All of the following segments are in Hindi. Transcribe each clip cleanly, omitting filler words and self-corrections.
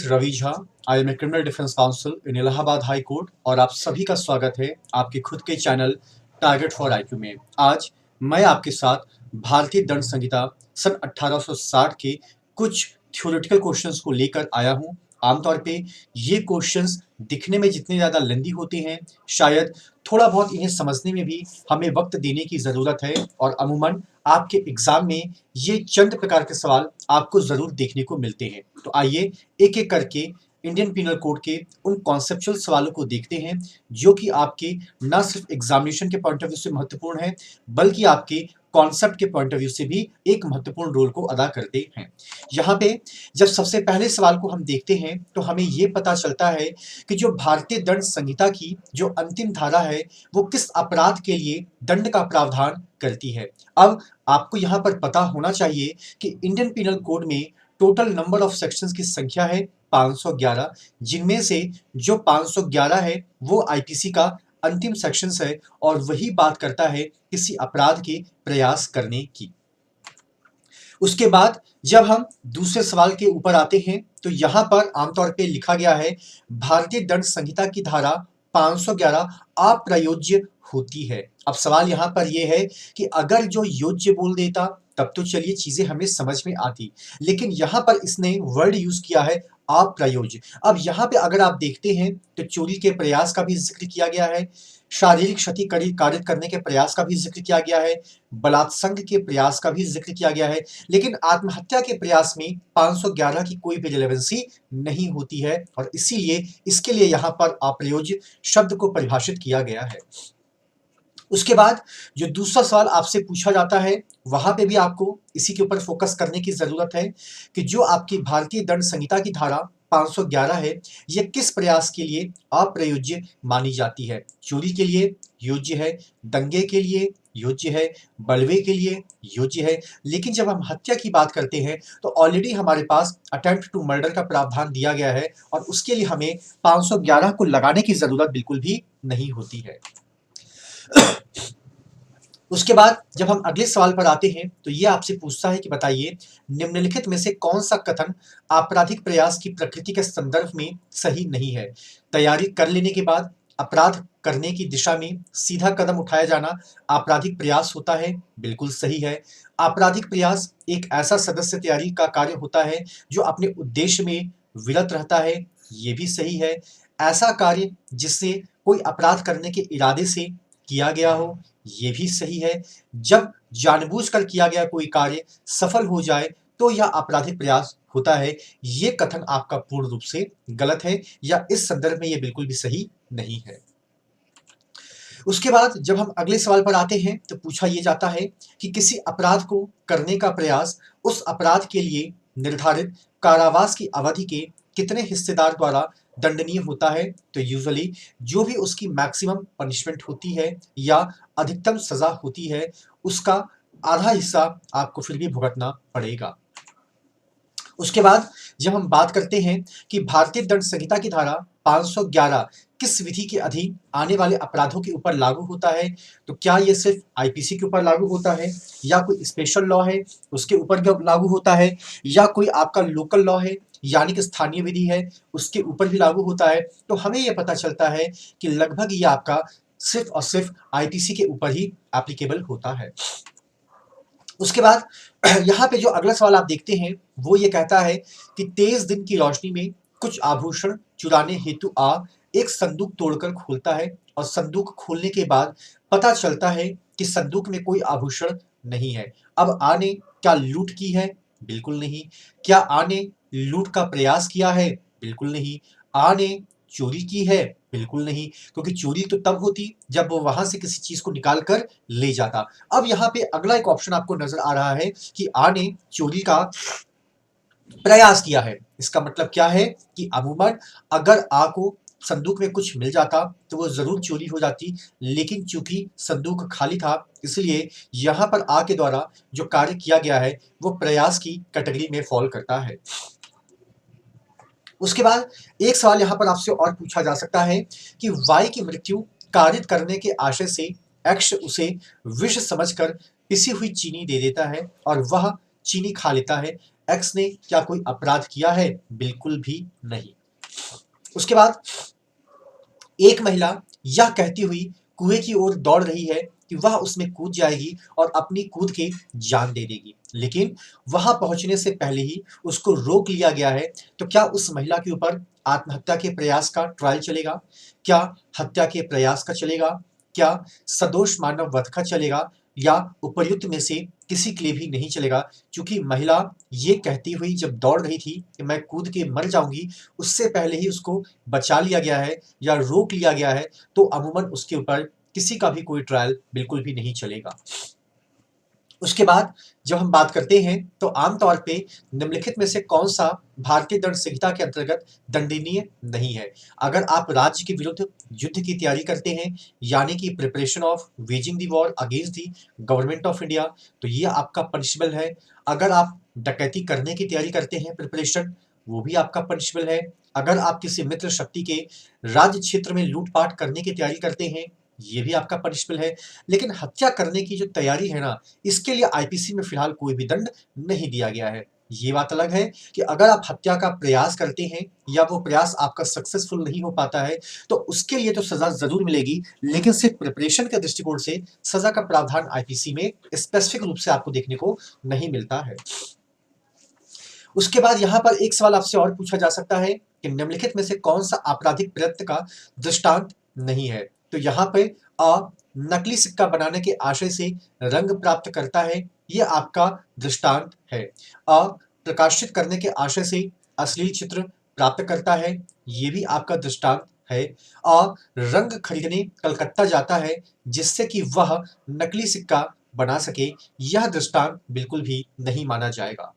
Is Ravi Jha. I am a criminal defence counsel in Allahabad High Court और आप सभी का स्वागत है आपके खुद के चैनल टारगेट फॉर आईक्यू में। आज मैं आपके साथ भारतीय दंड संहिता सन 1860 के कुछ थ्योरेटिकल क्वेश्चंस को लेकर आया हूं। आमतौर पे ये क्वेश्चंस दिखने में जितने ज़्यादा लेंदी होते हैं, शायद थोड़ा बहुत इन्हें समझने में भी हमें वक्त देने की ज़रूरत है और अमूमन आपके एग्जाम में ये चंद प्रकार के सवाल आपको ज़रूर देखने को मिलते हैं। तो आइए एक एक करके इंडियन पिनल कोड के उन कॉन्सेप्चुअल सवालों को देखते हैं जो कि आपके न सिर्फ एग्जामिनेशन के पॉइंट ऑफ व्यू से महत्वपूर्ण है, बल्कि आपके कॉन्सेप्ट के पॉइंट ऑफ व्यू से भी एक महत्वपूर्ण रोल को अदा करते हैं। यहाँ पे जब सबसे पहले सवाल को हम देखते हैं तो हमें ये पता चलता है कि जो भारतीय दंड संहिता की जो अंतिम धारा है वो किस अपराध के लिए दंड का प्रावधान करती है। अब आपको यहाँ पर पता होना चाहिए कि इंडियन पिनल कोड में टोटल नंबर ऑफ सेक्शंस की संख्या है 511, जिनमें से जो 511 है वो आईपीसी का अंतिम सेक्शंस है और वही बात करता है किसी अपराध के प्रयास करने की। उसके बाद जब हम दूसरे सवाल के ऊपर आते हैं तो यहाँ पर आमतौर पे लिखा गया है भारतीय दंड संहिता की धारा 511 अप्रयोज्य होती है। अब सवाल यहाँ पर यह है कि अगर जो योज्य बोल देता तब तो चलिए चीजें हमें समझ में आती, लेकिन यहाँ पर इसने वर्ड यूज किया है अप्रयोज्य। अब यहाँ पे अगर आप देखते हैं तो चोरी के प्रयास का भी जिक्र किया गया है, शारीरिक क्षति कारित करने के प्रयास का भी जिक्र किया गया है, बलात्संग के प्रयास का भी जिक्र किया गया है, लेकिन आत्महत्या के प्रयास में 511 की कोई भी रिलेवेंसी नहीं होती है और इसीलिए इसके लिए यहाँ पर अप्रयोज्य शब्द को परिभाषित किया गया है। उसके बाद जो दूसरा सवाल आपसे पूछा जाता है वहां पे भी आपको इसी के ऊपर फोकस करने की जरूरत है कि जो आपकी भारतीय दंड संहिता की धारा 511 है यह किस प्रयास के लिए अप्रयोज्य मानी जाती है। चोरी के लिए योज्य है, दंगे के लिए योज्य है, बलवे के लिए योज्य है, लेकिन जब हम हत्या की बात करते हैं तो ऑलरेडी हमारे पास अटेम्प्ट टू मर्डर का प्रावधान दिया गया है और उसके लिए हमें 511 को लगाने की जरूरत बिल्कुल भी नहीं होती है। उसके बाद जब हम अगले सवाल पर आते हैं तो यह आपसे पूछता है कि बताइए निम्नलिखित में से कौन सा कथन आपराधिक प्रयास की प्रकृति के संदर्भ में सही नहीं है। तैयारी कर लेने के बाद अपराध करने की दिशा में सीधा कदम उठाया जाना आपराधिक प्रयास होता है, बिल्कुल सही है। आपराधिक प्रयास एक ऐसा सदस्य तैयारी का कार्य होता है जो अपने उद्देश्य में विरत रहता है, ये भी सही है। ऐसा कार्य जिससे कोई अपराध करने के इरादे से किया गया हो, ये भी सही है। जब जानबूझकर किया गया कोई कार्य सफल हो जाए तो यह आपराधिक प्रयास होता है, ये कथन आपका पूर्ण रूप से गलत है या इस संदर्भ में यह बिल्कुल भी सही नहीं है। उसके बाद जब हम अगले सवाल पर आते हैं तो पूछा यह जाता है कि किसी अपराध को करने का प्रयास उस अपराध के लिए निर्धारित कारावास की अवधि के कितने हिस्सेदार द्वारा दंडनीय होता है। तो यूजुअली जो भी उसकी मैक्सिमम पनिशमेंट होती है या अधिकतम सजा होती है उसका आधा हिस्सा आपको फिर भी भुगतना पड़ेगा। उसके बाद जब हम बात करते हैं कि भारतीय दंड संहिता की धारा 511 किस विधि के अधीन आने वाले अपराधों के ऊपर लागू होता है, तो क्या ये सिर्फ आईपीसी के ऊपर लागू होता है या कोई स्पेशल लॉ है उसके ऊपर भी लागू होता है या कोई आपका लोकल लॉ है यानी कि स्थानीय विधि है उसके ऊपर भी लागू होता है। तो हमें यह पता चलता है कि लगभग ये आपका सिर्फ और सिर्फ आईपीसी के ऊपर ही एप्लीकेबल होता है। उसके बाद यहाँ पे जो अगला सवाल आप देखते हैं वो ये कहता है कि तेज दिन की रोशनी में कुछ आभूषण चुराने हेतु एक संदूक तोड़कर खोलता है और संदूक खोलने के बाद पता चलता है कि संदूक में कोई आभूषण नहीं है। अब ने क्या लूट की है? बिल्कुल नहीं। क्या ने लूट का प्रयास किया है? बिल्कुल नहीं। ने चोरी की है? बिल्कुल नहीं, क्योंकि चोरी तो तब होती जब वो वहां से किसी चीज को निकाल कर ले जाता। अब यहाँ पे अगला एक ऑप्शन आपको नजर आ रहा है कि ने चोरी का प्रयास किया है। इसका मतलब क्या है कि अमूमन अगर को संदूक में कुछ मिल जाता तो वो जरूर चोरी हो जाती, लेकिन चूंकि संदूक खाली था इसलिए यहाँ पर के द्वारा जो कार्य किया गया है वो प्रयास की कैटेगरी में फॉल करता है। उसके बाद एक सवाल यहाँ पर आपसे और पूछा जा सकता है कि वाई की मृत्यु कारित करने के आशय से एक्स उसे विष समझकर पिसी हुई चीनी दे देता है और वह चीनी खा लेता है। एक्स ने क्या कोई अपराध किया है? बिल्कुल भी नहीं। उसके बाद एक महिला यह कहती हुई कुएं की ओर दौड़ रही है कि वह उसमें कूद जाएगी और अपनी कूद के जान दे देगी, लेकिन वहां पहुंचने से पहले ही उसको रोक लिया गया है। तो क्या उस महिला के ऊपर आत्महत्या के प्रयास का ट्रायल चलेगा? क्या हत्या के प्रयास का चलेगा? क्या सदोष मानव वध का चलेगा? या उपर्युक्त में से किसी के लिए भी नहीं चलेगा? क्योंकि महिला ये कहती हुई जब दौड़ रही थी कि मैं कूद के मर जाऊंगी, उससे पहले ही उसको बचा लिया गया है या रोक लिया गया है, तो अमूमन उसके ऊपर किसी का भी कोई ट्रायल बिल्कुल भी नहीं चलेगा। उसके बाद जब हम बात करते हैं तो आमतौर पे निम्नलिखित में से कौन सा भारतीय दंड संहिता के अंतर्गत दंडनीय नहीं है? अगर आप राज्य के विरुद्ध युद्ध की तैयारी करते हैं, यानी कि preparation of waging the war against the government of India, तो ये आपका पनिशबल है। अगर आप डकैती करने की तैयारी करते हैं, प्रिपरेशन, वो भी आपका पनिशबल है। अगर आप किसी मित्र शक्ति के राज्य क्षेत्र में लूटपाट करने की तैयारी करते हैं, ये भी आपका पनिशबल है। लेकिन हत्या करने की जो तैयारी है ना, इसके लिए आईपीसी में फिलहाल कोई भी दंड नहीं दिया गया है। ये बात अलग है कि अगर आप हत्या का प्रयास करते हैं या वो प्रयास आपका सक्सेसफुल नहीं हो पाता है, तो उसके लिए तो सजा जरूर मिलेगी, लेकिन सिर्फ प्रिपरेशन के दृष्टिकोण से सजा का प्रावधान आईपीसी में स्पेसिफिक रूप से आपको देखने को नहीं मिलता है। उसके बाद यहां पर एक सवाल आपसे और पूछा जा सकता है कि निम्नलिखित में से कौन सा आपराधिक प्रयत्न का दृष्टांत नहीं है? तो यहाँ पे अ नकली सिक्का बनाने के आशय से रंग प्राप्त करता है, ये आपका दृष्टांत है। अ प्रकाशित करने के आशय से अश्लील चित्र प्राप्त करता है, ये भी आपका दृष्टांत है। रंग खरीदने कलकत्ता जाता है जिससे कि वह नकली सिक्का बना सके, यह दृष्टांत बिल्कुल भी नहीं माना जाएगा।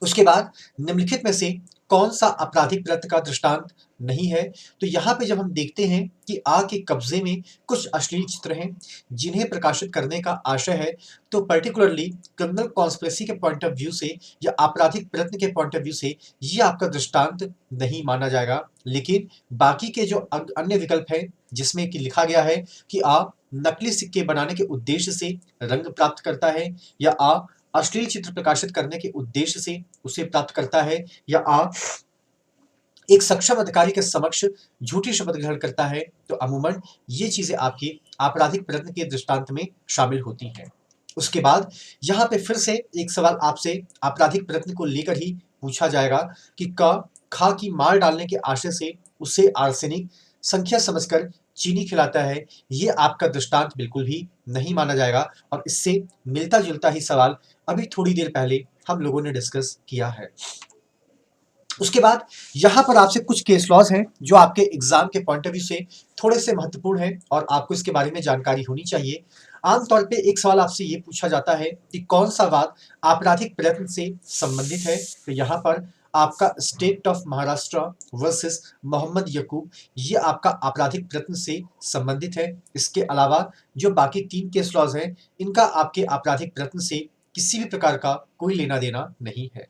उसके बाद निम्नलिखित में से कौन सा आपराधिक प्रयत्न का दृष्टांत नहीं है? तो यहाँ पे जब हम देखते हैं कि आ के कब्जे में कुछ अश्लील चित्र हैं जिन्हें प्रकाशित करने का आशय है, तो पर्टिकुलरली क्रिमिनल कॉन्स्पिरेसी के पॉइंट ऑफ व्यू से या आपराधिक प्रयत्न के पॉइंट ऑफ व्यू से ये आपका दृष्टांत नहीं माना जाएगा। लेकिन बाकी के जो अन्य विकल्प हैं जिसमें कि लिखा गया है कि आ नकली सिक्के बनाने के उद्देश्य से रंग प्राप्त करता है, या आ अश्लील चित्र प्रकाशित करने के उद्देश्य से उसे प्राप्त करता है, या आ एक सक्षम अधिकारी के समक्ष झूठी शपथ ग्रहण करता है, तो अमूमन ये चीजें आपकी आपराधिक प्रयत्न के दृष्टांत में शामिल होती हैं। उसके बाद यहाँ पे फिर से एक सवाल आपसे आपराधिक प्रयत्न को लेकर ही पूछा जाएगा कि क खा की मार डालने के आशय से उसे आर्सेनिक संख्या समझकर चीनी खिलाता है, ये आपका दृष्टांत बिल्कुल भी नहीं माना जाएगा। और इससे मिलता जुलता ही सवाल अभी थोड़ी देर पहले हम लोगों ने डिस्कस किया है। उसके बाद यहाँ पर आपसे कुछ केस लॉज हैं जो आपके एग्जाम के पॉइंट ऑफ व्यू से थोड़े से महत्वपूर्ण हैं और आपको इसके बारे में जानकारी होनी चाहिए। आमतौर पे एक सवाल आपसे ये पूछा जाता है कि कौन सा वाद आपराधिक प्रयत्न से संबंधित है? तो यहाँ पर आपका state of Maharashtra versus Mohammad Yakub, ये आपका आपराधिक प्रयत्न से संबंधित है। इसके अलावा जो बाकी 3 केस लॉज हैं, इनका आपके आपराधिक प्रयत्न से किसी भी प्रकार का कोई लेना देना नहीं है।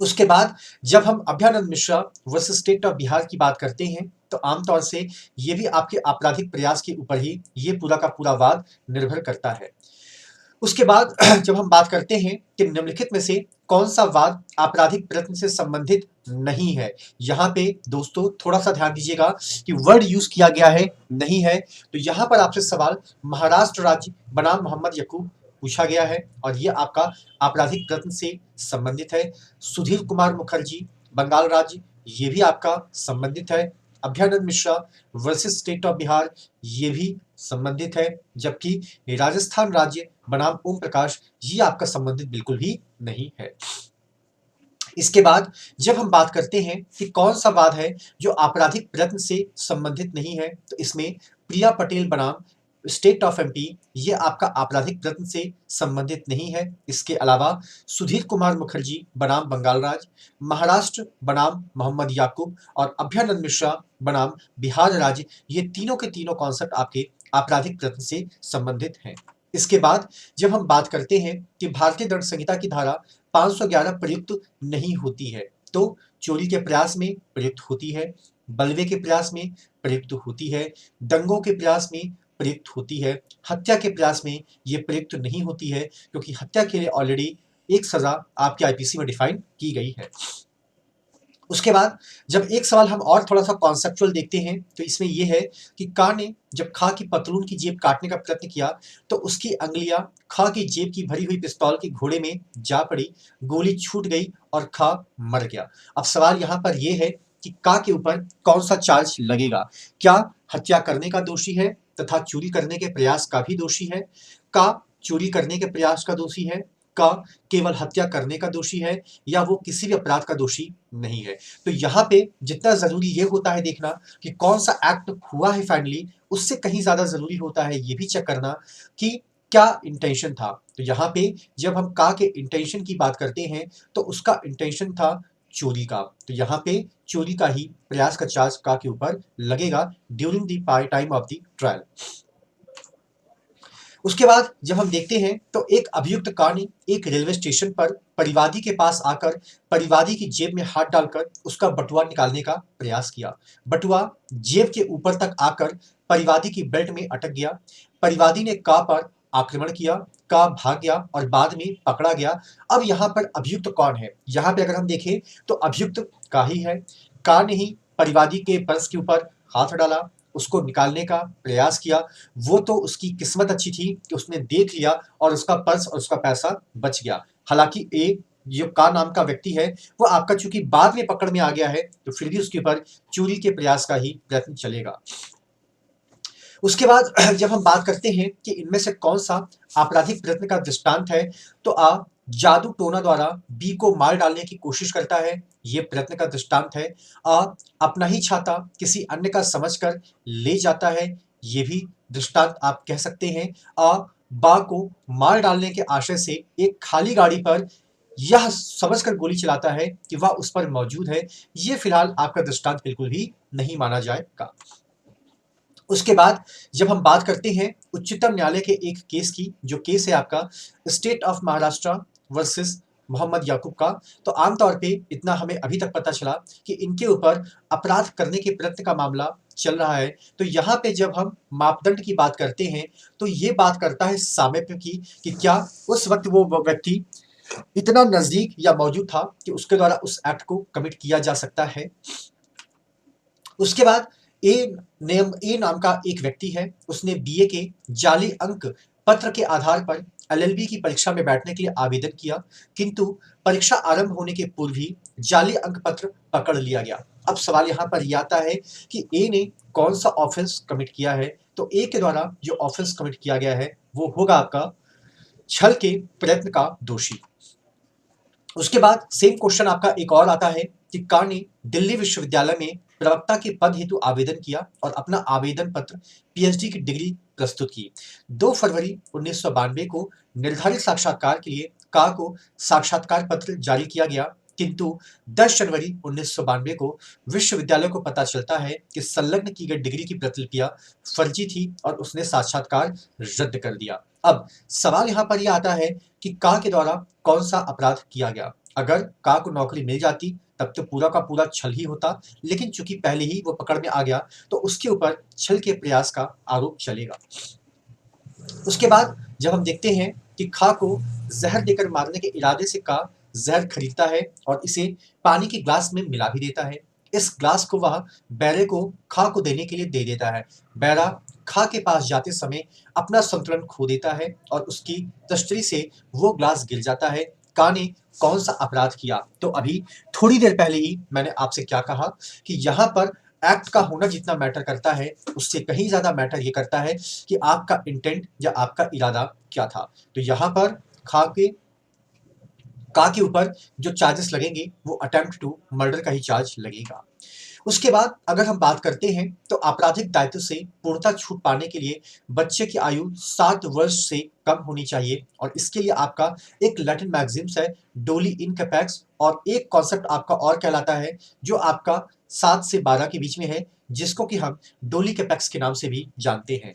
उसके बाद जब हम Abhayanand Mishra versus state of Bihar की बात करते हैं, तो आमतौर से ये भी आपके आपराधिक प्रयास के ऊपर ही ये पूरा का पूरा वाद निर्भर करता है। उसके बाद जब हम बात करते हैं कि निम्नलिखित में से कौन सा वाद आपराधिक प्रयत्न से संबंधित नहीं है, यहाँ पे दोस्तों थोड़ा सा ध्यान दीजिएगा कि वर्ड यूज किया गया है नहीं है। तो यहाँ पर आपसे सवाल महाराष्ट्र राज्य बनाम मोहम्मद यकूब पूछा गया है और ये आपका आपराधिक प्रयत्न से संबंधित है। सुधीर कुमार मुखर्जी बंगाल राज्य, ये भी आपका संबंधित है। Abhayanand Mishra versus state of Bihar, ये भी संबंधित है। जबकि राजस्थान राज्य बनाम ओम प्रकाश, ये आपका संबंधित बिल्कुल भी नहीं है। इसके बाद जब हम बात करते हैं कि कौन सा वाद है जो आपराधिक प्रयत्न से संबंधित नहीं है, तो इसमें प्रिया पटेल बनाम स्टेट ऑफ एमपी, ये आपका आपराधिक प्रयत्न से संबंधित नहीं है। इसके अलावा सुधीर कुमार मुखर्जी बनाम बंगाल राज्य, महाराष्ट्र बनाम मोहम्मद याकूब और अभयानंद मिश्रा बनाम बिहार राज्य, ये तीनों के तीनों कॉन्सेप्ट आपके आपराधिक प्रयत्न से संबंधित हैं। इसके बाद जब हम बात करते हैं कि भारतीय दंड संहिता की धारा 511 प्रयुक्त नहीं होती है, तो चोरी के प्रयास में प्रयुक्त होती है, बलवे के प्रयास में प्रयुक्त होती है, दंगों के प्रयास में प्रयुक्त होती है, हत्या के प्रयास में ये प्रयुक्त नहीं होती है, क्योंकि हत्या के लिए ऑलरेडी एक सजा आपके आईपीसी में डिफाइन की गई है। उसके बाद जब एक सवाल हम और थोड़ा सा कॉन्सेप्चुअल देखते हैं तो इसमें यह है कि का ने जब खा की पतलून की जेब काटने का प्रयत्न किया तो उसकी अंगुलियां खा की जेब की भरी हुई पिस्तौल के घोड़े में जा पड़ी, गोली छूट गई और खा मर गया। अब सवाल यहाँ पर यह है कि का के ऊपर कौन सा चार्ज लगेगा? क्या हत्या करने का दोषी है तथा चोरी करने के प्रयास का भी दोषी है? का चोरी करने के प्रयास का दोषी है? का केवल हत्या करने का दोषी है या वो किसी भी अपराध का दोषी नहीं है? तो यहाँ पे जितना जरूरी ये होता है देखना कि कौन सा एक्ट हुआ है फाइनली, उससे कहीं ज्यादा जरूरी होता है ये भी चेक करना कि क्या इंटेंशन था। तो यहाँ पे जब हम का के इंटेंशन की बात करते हैं तो उसका इंटेंशन था चोरी का, तो यहाँ पे चोरी का ही प्रयास का चार्ज का के ऊपर लगेगा during the time of the trial. उसके बाद जब हम देखते हैं तो एक अभियुक्त का ने एक रेलवे स्टेशन पर परिवादी के पास आकर परिवादी की जेब में हाथ डालकर उसका बटुआ निकालने का प्रयास किया। बटुआ जेब के ऊपर तक आकर परिवादी की बेल्ट में अटक गया। परिवादी ने का पर आक्रमण किया, का भाग गया और बाद में पकड़ा गया। अब यहाँ पर अभियुक्त कौन है? यहाँ पे अगर हम देखें तो अभियुक्त का ही है। का ने ही परिवादी के पर्स के ऊपर हाथ डाला, उसको निकालने का प्रयास किया। वो तो उसकी किस्मत अच्छी थी कि उसने देख लिया और उसका पर्स और उसका पैसा बच गया। हालांकि ए जो का नाम का व्यक्ति है वो आपका चूंकि बाद में पकड़ में आ गया है तो फिर भी उसके ऊपर चोरी के प्रयास का ही प्रयत्न चलेगा। उसके बाद जब हम बात करते हैं कि इनमें से कौन सा आपराधिक प्रयत्न का दृष्टांत है तो आ जादू टोना द्वारा बी को मार डालने की कोशिश करता है, ये प्रयत्न का दृष्टांत है। आ अपना ही छाता किसी अन्य का समझकर ले जाता है, ये भी दृष्टांत आप कह सकते हैं। आ बा को मार डालने के आशय से एक खाली गाड़ी पर यह समझकर गोली चलाता है कि वह उस पर मौजूद है, ये फिलहाल आपका दृष्टांत बिल्कुल भी नहीं माना जाएगा। उसके बाद जब हम बात करते हैं उच्चतम न्यायालय के एक केस की, जो केस है आपका state of Maharashtra versus Mohammad Yakub का, तो आमतौर पे इतना हमें अभी तक पता चला कि इनके ऊपर अपराध करने के प्रयत्न का मामला चल रहा है। तो यहाँ पे जब हम मापदंड की बात करते हैं तो ये बात करता है सामीप्य की कि क्या उस वक्त वो व्यक्ति इतना नजदीक या मौजूद था कि उसके द्वारा उस एक्ट को कमिट किया जा सकता है। उसके बाद ए नाम का एक व्यक्ति है, उसने बीए के जाली अंक पत्र के आधार पर एलएलबी की परीक्षा में बैठने के लिए आवेदन किया, किंतु परीक्षा आरंभ होने के पूर्व ही जाली अंक पत्र पकड़ लिया गया। अब सवाल यहाँ पर यह आता है कि ए ने कौन सा ऑफेंस कमिट किया है? तो ए के द्वारा जो ऑफेंस कमिट किया गया है वो होगा आपका छल के प्रयत्न का दोषी। उसके बाद सेम क्वेश्चन आपका एक और आता है कि का ने दिल्ली विश्वविद्यालय में प्रवक्ता के पद हेतु आवेदन किया और अपना आवेदन पत्र पीएचडी की डिग्री प्रस्तुत की। 2 फरवरी 1992 को निर्धारित साक्षात्कार के लिए का को साक्षात्कार पत्र जारी किया गया, किंतु 10 जनवरी 1992 को विश्वविद्यालय को पता चलता है कि संलग्न की गई डिग्री की प्रतिलिपियां फर्जी थी और उसने साक्षात्कार रद्द कर दिया। अब सवाल यहाँ पर यह आता है कि का के द्वारा कौन सा अपराध किया गया? अगर का को नौकरी मिल जाती तब तो पूरा का पूरा छल ही होता, लेकिन चूंकि पहले ही वो पकड़ में आ गया तो उसके ऊपर छल के प्रयास का आरोप चलेगा। उसके बाद जब हम देखते हैं कि खा को जहर देकर मारने के इरादे से का जहर खरीदता है और इसे पानी के ग्लास में मिला भी देता है। इस ग्लास को वह बैरे को खा को देने के लिए दे देता है। बैरा खा के पास जाते समय अपना संतुलन खो देता है और उसकी तश्तरी से वो ग्लास गिर जाता है। का ने कौन सा अपराध किया? तो अभी थोड़ी देर पहले ही मैंने आपसे क्या कहा कि यहाँ पर एक्ट का होना जितना मैटर करता है उससे कहीं ज्यादा मैटर ये करता है कि आपका इंटेंट या आपका इरादा क्या था। तो यहाँ पर का के ऊपर जो चार्जेस लगेंगे वो अटेम्प्ट टू मर्डर का ही चार्ज लगेगा। उसके बाद अगर हम बात करते हैं तो आपराधिक दायित्व से पूर्णतः छूट पाने के लिए बच्चे की आयु 7 वर्ष से कम होनी चाहिए और इसके लिए आपका एक लैटिन मैक्सिम्स है डोली इन कैपेक्स, और एक कॉन्सेप्ट आपका और कहलाता है जो आपका 7 से 12 के बीच में है, जिसको कि हम डोली कैपेक्स के नाम से भी जानते हैं।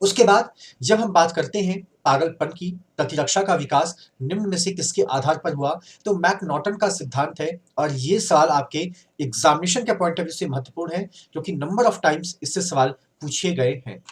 उसके बाद जब हम बात करते हैं पागलपन की, प्रतिरक्षा का विकास निम्न में से किसके आधार पर हुआ? तो मैकनॉटन का सिद्धांत है और ये सवाल आपके एग्जामिनेशन के पॉइंट ऑफ व्यू से महत्वपूर्ण है क्योंकि नंबर ऑफ टाइम्स इससे सवाल पूछे गए हैं।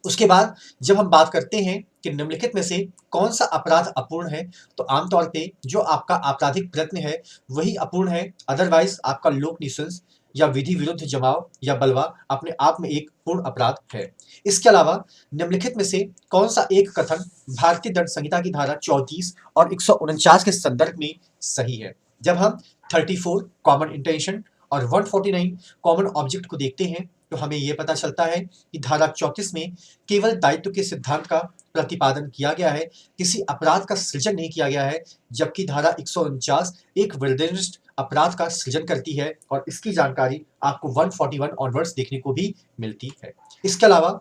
उसके बाद जब हम बात करते हैं कि कि निम्नलिखित में से कौन सा अपराध अपूर्ण है, तो आमतौर पे जो आपका आपराधिक प्रयत्न है वही अपूर्ण है, अदरवाइज आपका लोक निःशंस या विधि विरुद्ध जमाव या बलवा अपने आप में एक पूर्ण अपराध है। इसके अलावा निम्नलिखित में से कौन सा एक कथन भारतीय दंड संहिता की धारा 34 और 149 के संदर्भ में सही है? जब हम 34 कॉमन इंटेंशन और 149 कॉमन ऑब्जेक्ट को देखते हैं तो हमें यह पता चलता है कि धारा 34 में केवल दायित्व के सिद्धांत का प्रतिपादन किया गया है, किसी अपराध का सृजन नहीं किया गया है, जबकि धारा 149 एक निर्दिष्ट अपराध का सृजन करती है और इसकी जानकारी आपको 141 ऑनवर्ड्स देखने को भी मिलती है। इसके अलावा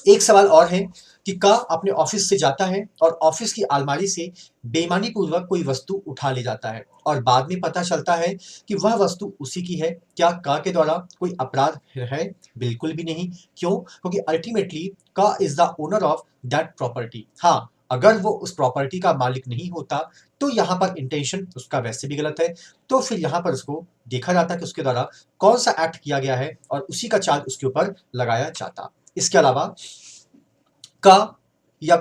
एक सवाल और है कि का अपने ऑफिस से जाता है और ऑफिस की अलमारी से बेईमानी पूर्वक कोई वस्तु उठा ले जाता है और बाद में पता चलता है कि वह वस्तु उसी की है। क्या का के द्वारा कोई अपराध है? बिल्कुल भी नहीं। क्यों? क्योंकि अल्टीमेटली का is the owner of that property. हाँ, अगर वो उस प्रॉपर्टी का मालिक नहीं होता तो यहाँ पर इंटेंशन उसका वैसे भी गलत है, तो फिर यहाँ पर उसको देखा जाता कि उसके द्वारा कौन सा एक्ट किया गया है और उसी का चार्ज उसके ऊपर लगाया जाता। इसके अलावा का या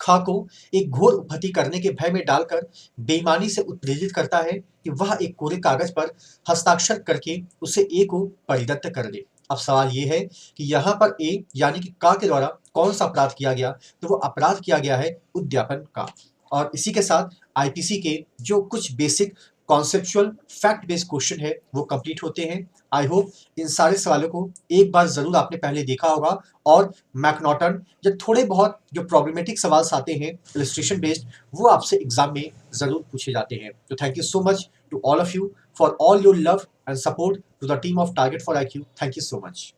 खा को एक घोर उपहति करने के भय में डालकर बेईमानी से उत्तेजित करता है कि वह एक कोरे कागज पर हस्ताक्षर करके उसे ए को परिदत्त कर दे। अब सवाल ये है कि यहाँ पर ए यानी कि का के द्वारा कौन सा अपराध किया गया, तो वो अपराध किया गया है उद्यापन का। और इसी के साथ आईपीसी के जो कुछ basic conceptual fact based question है वो कंप्लीट होते हैं। आई होप इन सारे सवालों को एक बार जरूर आपने पहले देखा होगा और मैकनॉटन या थोड़े बहुत जो प्रॉब्लमेटिक सवाल आते हैं इलस्ट्रेशन बेस्ड वो आपसे एग्जाम में जरूर पूछे जाते हैं। तो thank you so much to all of you for all your love and support to the team of target for IQ। Thank you so much.